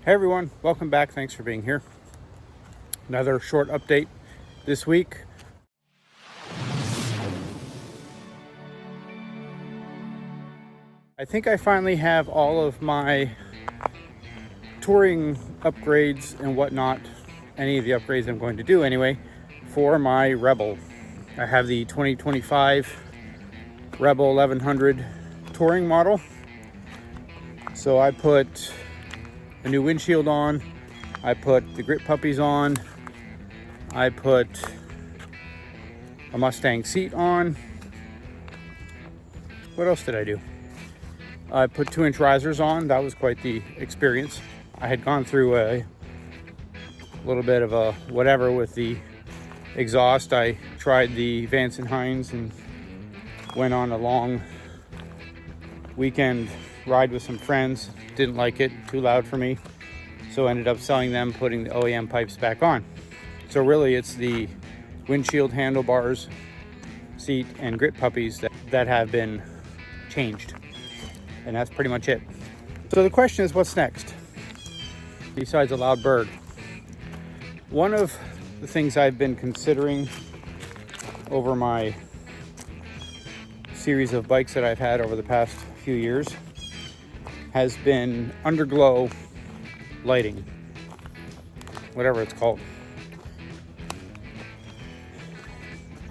Hey everyone, welcome back. Thanks for being here. Another short update this week. I think I finally have all of my touring upgrades and whatnot, any of the upgrades I'm going to do anyway, for my Rebel. I have the 2025 Rebel 1100 touring model. So I put a new windshield on, I put the Grit Puppies on, I put a Mustang seat on. What else did I do? I put 2-inch risers on. That was quite the experience. I had gone through a little bit of a whatever with the exhaust. I tried the Vance & Hines and went on a long weekend ride with some friends. Didn't like it, too loud for me. So ended up selling them, putting the OEM pipes back on. So really it's the windshield, handlebars, seat, and Grit Puppies that have been changed. And that's pretty much it. So the question is, what's next? Besides a loud bird. One of the things I've been considering over my series of bikes that I've had over the past few years has been underglow lighting, whatever it's called.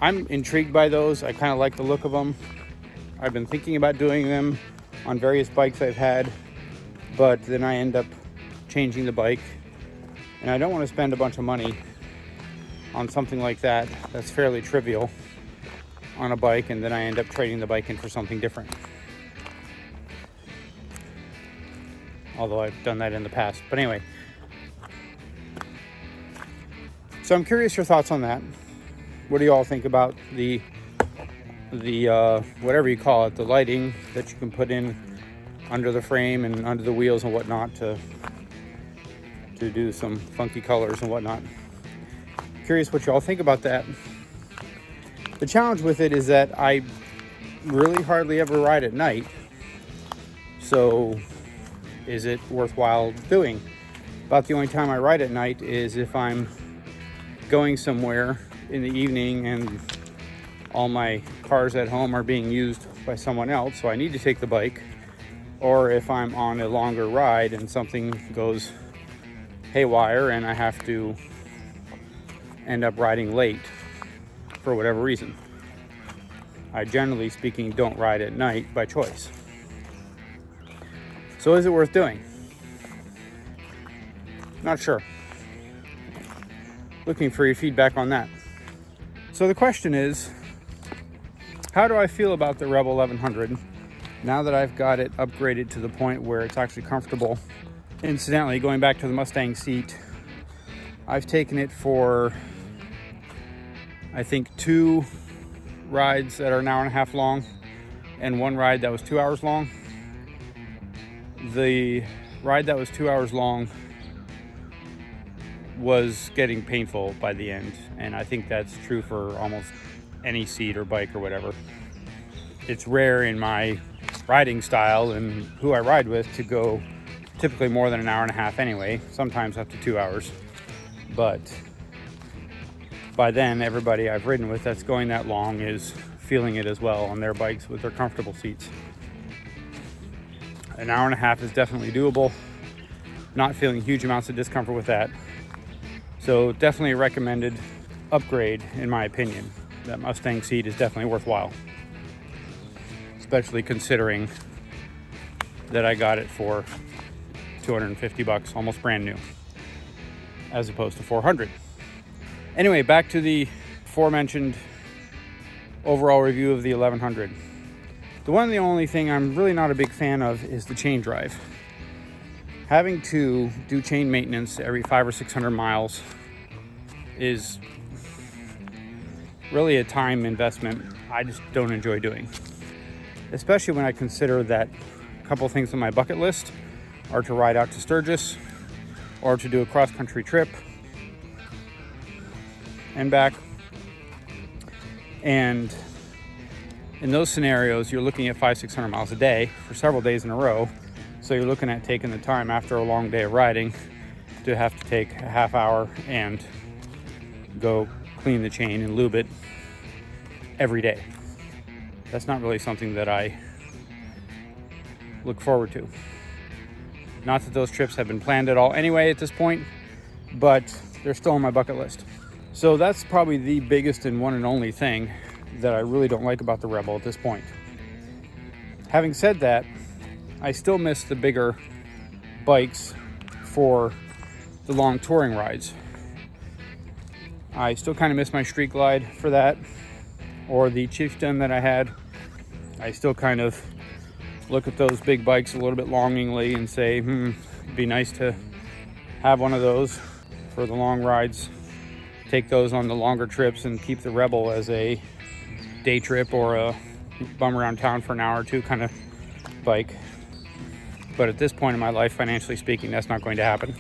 I'm intrigued by those. I kind of like the look of them. I've been thinking about doing them on various bikes I've had, but then I end up changing the bike, and I don't want to spend a bunch of money on something like that that's fairly trivial on a bike, and then I end up trading the bike in for something different. Although I've done that in the past. But anyway. So I'm curious your thoughts on that. What do you all think about the whatever you call it, the lighting that you can put in under the frame and under the wheels and whatnot to do some funky colors and whatnot. Curious what you all think about that. The challenge with it is that I really hardly ever ride at night. So is it worthwhile doing? About the only time I ride at night is if I'm going somewhere in the evening and all my cars at home are being used by someone else, so I need to take the bike, or if I'm on a longer ride and something goes haywire and I have to end up riding late for whatever reason. I generally speaking don't ride at night by choice. So is it worth doing? Not sure. Looking for your feedback on that. So the question is, how do I feel about the Rebel 1100 now that I've got it upgraded to the point where it's actually comfortable? Incidentally, going back to the Mustang seat, I've taken it for, I think, 2 rides that are an hour and a half long and 1 ride that was 2 hours long. The ride that was 2 hours long was getting painful by the end, and I think that's true for almost any seat or bike or whatever. It's rare in my riding style and who I ride with to go typically more than an hour and a half anyway, sometimes up to 2 hours. But by then, everybody I've ridden with that's going that long is feeling it as well on their bikes with their comfortable seats. An hour and a half is definitely doable. Not feeling huge amounts of discomfort with that. So definitely a recommended upgrade in my opinion. That Mustang seat is definitely worthwhile. Especially considering that I got it for $250, almost brand new, as opposed to $400. Anyway, back to the aforementioned overall review of the 1100. The one and the only thing I'm really not a big fan of is the chain drive. Having to do chain maintenance every 500 or 600 miles is really a time investment I just don't enjoy doing. Especially when I consider that a couple things on my bucket list are to ride out to Sturgis or to do a cross-country trip and back. And in those scenarios, you're looking at 500-600 miles a day for several days in a row. So you're looking at taking the time after a long day of riding to have to take a half hour and go clean the chain and lube it every day. That's not really something that I look forward to. Not that those trips have been planned at all anyway at this point, but they're still on my bucket list. So that's probably the biggest and one and only thing that I really don't like about the Rebel at this point. Having said that, I still miss the bigger bikes for the long touring rides. I still kind of miss my Street Glide for that, or the Chieftain that I had. I still kind of look at those big bikes a little bit longingly and say, it'd be nice to have one of those for the long rides. Take those on the longer trips and keep the Rebel as a day trip or a bum around town for an hour or two kind of bike. But at this point in my life, financially speaking, that's not going to happen.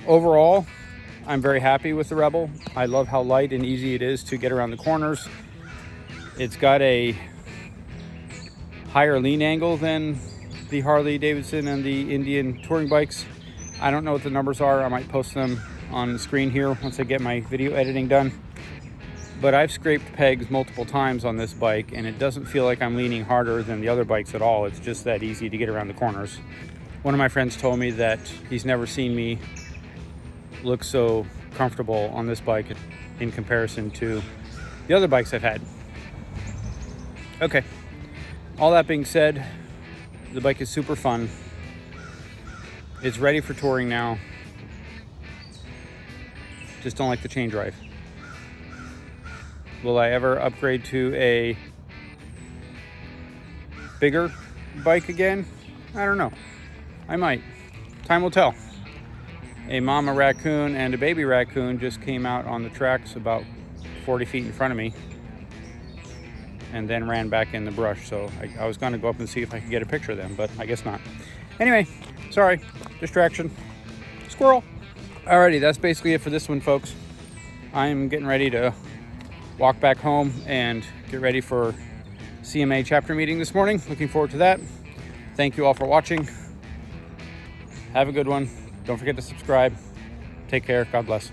Overall, I'm very happy with the Rebel. I love how light and easy it is to get around the corners. It's got a higher lean angle than the Harley Davidson and the Indian touring bikes. I don't know what the numbers are. I might post them on the screen here once I get my video editing done. But I've scraped pegs multiple times on this bike, and it doesn't feel like I'm leaning harder than the other bikes at all. It's just that easy to get around the corners. One of my friends told me that he's never seen me look so comfortable on this bike in comparison to the other bikes I've had. Okay. All that being said, the bike is super fun. It's ready for touring now. Just don't like the chain drive. Will I ever upgrade to a bigger bike again? I don't know. I might. Time will tell. A mama raccoon and a baby raccoon just came out on the tracks about 40 feet in front of me and then ran back in the brush. So I was going to go up and see if I could get a picture of them, but I guess not. Anyway, sorry, distraction. Squirrel. Alrighty, that's basically it for this one, folks. I'm getting ready to walk back home and get ready for CMA chapter meeting this morning. Looking forward to that. Thank you all for watching. Have a good one. Don't forget to subscribe. Take care. God bless.